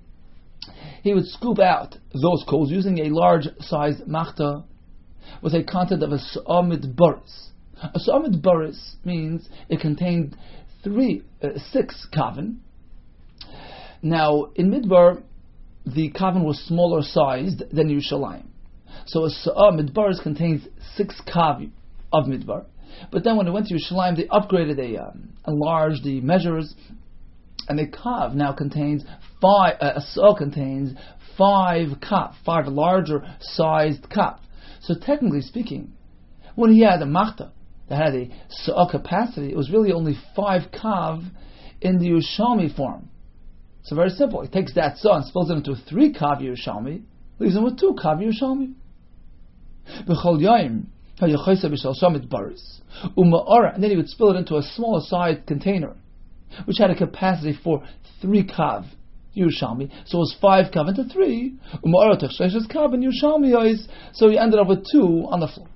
he would scoop out those coals using a large-sized machta with a content of a sa'ah midbaris. A Sa'ah Midbaris means it contained 6 kavan. Now, in Midbar, the kavan was smaller sized than Yerushalayim. So a Sa'ah Midbaris contains 6 kav of Midbar. But then when it went to Yerushalayim, they upgraded, they enlarged the measures, and the kav now contains 5, a Sa'ah contains 5 kav, 5 larger sized kav. So technically speaking, when he had a machta that had a Sa'ah capacity, it was really only 5 kav in the Yerushalmi form. So very simple. He takes that Sa'ah and spills it into 3 kav Yerushalmi, leaves him with 2 kav Yerushalmi. And then he would spill it into a smaller sized container, which had a capacity for 3 kav Yerushalmi. So it was 5 kav into 3. So he ended up with 2 on the floor.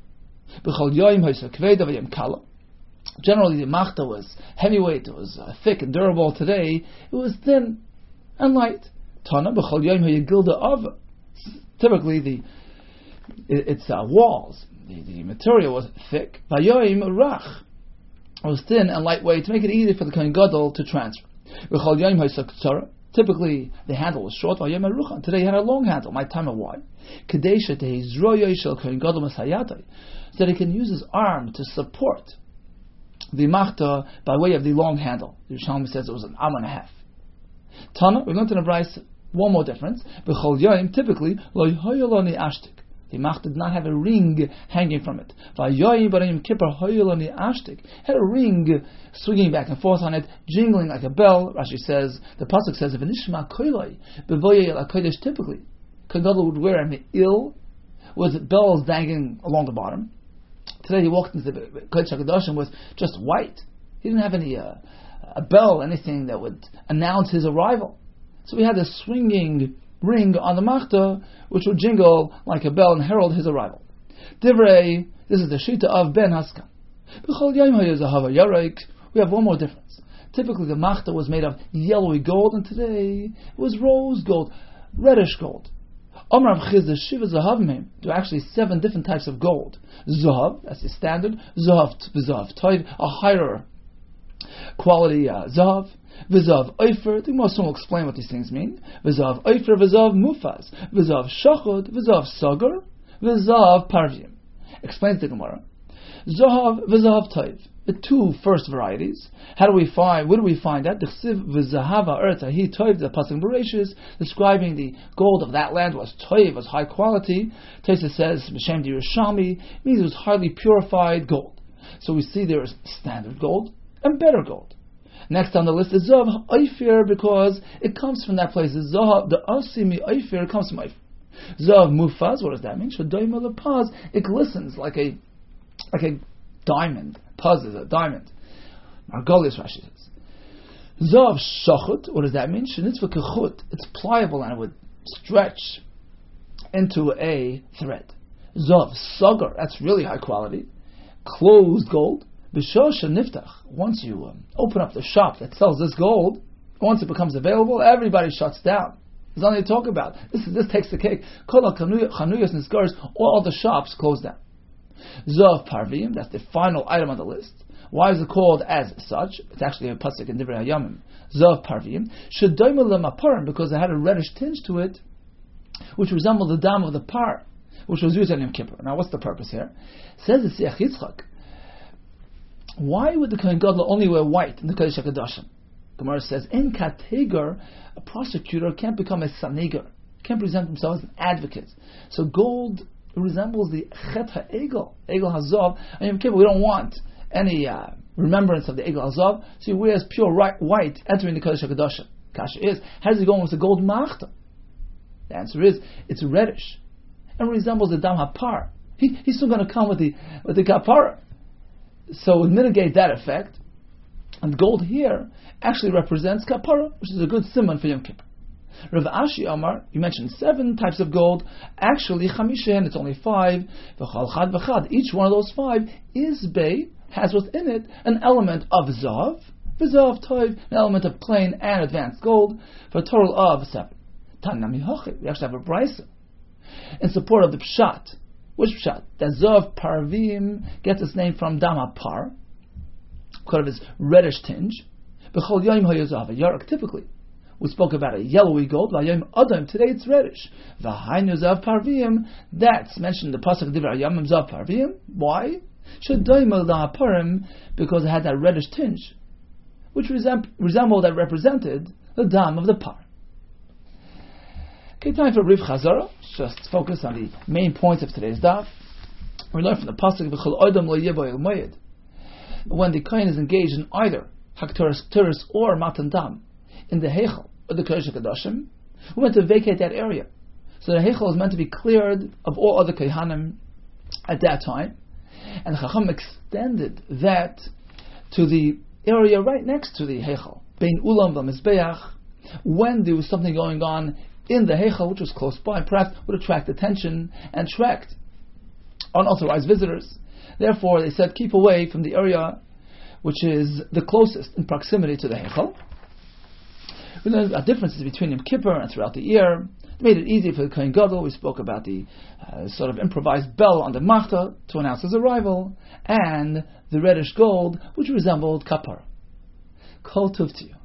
Generally, the machta was heavyweight, it was thick and durable. Today, it was thin and light. Typically, its walls, the material was thick. It was thin and lightweight to make it easy for the Kohen Gadol to transfer. Typically, the handle was short. Today, he had a long handle. My time of why? So that he can use his arm to support the machta by way of the long handle. The Yerushalmi says it was an am and a half. Tana, we're going to Nebraisa. One more difference. Typically, the machta did not have a ring hanging from it. Had a ring swinging back and forth on it, jingling like a bell. Rashi says, the pasuk says, typically, Kohen Gadol would wear an il with bells dangling along the bottom. Today he walked into the Kodesh HaKadoshim with just white. He didn't have any a bell, anything that would announce his arrival. So he had a swinging ring on the machta, which would jingle like a bell and herald his arrival. Divrei, this is the shita of Ben Haskan. We have one more difference. Typically the machta was made of yellowy gold, and today it was rose gold, reddish gold. There are actually 7 different types of gold. Zahav, that's the standard. Zahav toiv, a higher quality Zahav. V'zav oifer, the Gemara soon will explain what these things mean. V'zav oifer, v'zav mufaz, v'zav shachud, v'zav sagar, v'zav parvim. Explains the Gemara. Zahav, v'zav toiv. The 2 first varieties. Where do we find that? The chsiv v'zahava eretz ahi toiv, the pasuk Bereshis, describing the gold of that land was toiv, was high quality. Taisa says, B'shem di Yerushalmi, means it was highly purified gold. So we see there is standard gold and better gold. Next on the list is Zav Oifir, because it comes from that place. Zav, the Asimi Oifir comes from Oifir. Zav Mufaz, what does that mean? Shadoima Lepaz, it glistens like a diamond. Paz is a diamond. Margolius Rashi says. Zav Shachut, what does that mean? Shenitzva Kechut, it's pliable and it would stretch into a thread. Zav Sagar, that's really high quality. Closed gold. Once you open up the shop that sells this gold, once it becomes available, everybody shuts down. There's nothing to talk about. This takes the cake. All the shops close down. Zav Parvim, that's the final item on the list. Why is it called as such? It's actually a pasuk in Divrei Hayamim. Zav Parvim, because it had a reddish tinge to it, which resembled the dam of the par, which was used on Yom Kippur. Now, what's the purpose here? Says the Siach Yitzchak. Why would the Kohen Gadol only wear white in the Kodesh HaKadoshim? Gemara says, in Kategar, a prosecutor can't become a Sanegar, can't present himself as an advocate. So gold resembles the Chet HaEgel, Egel HaZav. And Yom Kippur, we don't want any remembrance of the Egel HaZav, so he wears pure white entering the Kodesh HaKadoshim. Kasha is, how does he go with the gold machta? The answer is, it's reddish and resembles the Dam HaPar. He's still going to come with the Kapara. So we mitigate that effect. And gold here actually represents kapara, which is a good siman for Yom Kippur. Rav Ashi Amar, you mentioned 7 types of gold. Actually, chamishen, it's only 5. V'chal chad v'chad. Each one of those 5 is has within it an element of zav, v'zav toiv, an element of plain and advanced gold, for a total of 7. Tanami hochi. We actually have a brisa in support of the pshat Which pshat? That Zav Parvim gets its name from Dama Par, because of its reddish tinge. B'chol Yom Hayazav Yarak, typically. We spoke about a yellowy gold. V'ayom Adam, today it's reddish. V'hainu Zav Parvim, that's mentioned in the pasuk Divrei Hayamim Zav Parvim. Why? Shadaimel Dama Parim, because it had that reddish tinge, which resembled, that represented the dam of the par. Okay, time for a brief chazara. Just focus on the main points of today's daf. We learn from the pasuk V'chol Adam lo yebo el moed. When the kohen is engaged in either hakturas or matan dam in the heichal or the kodesh hakadoshim, we meant to vacate that area. So the heichal is meant to be cleared of all other kohanim at that time, and the chacham extended that to the area right next to the heichal, bein ulam v'mizbeach, when there was something going on in the heichal which was close by, perhaps would attract attention and attract unauthorized visitors. Therefore, they said, keep away from the area which is the closest in proximity to the heichal. We learned about differences between Yom Kippur and throughout the year. It made it easy for the Kohen Gadol. We spoke about the sort of improvised bell on the machta to announce his arrival, and the reddish gold which resembled kapara. Kol tov to you.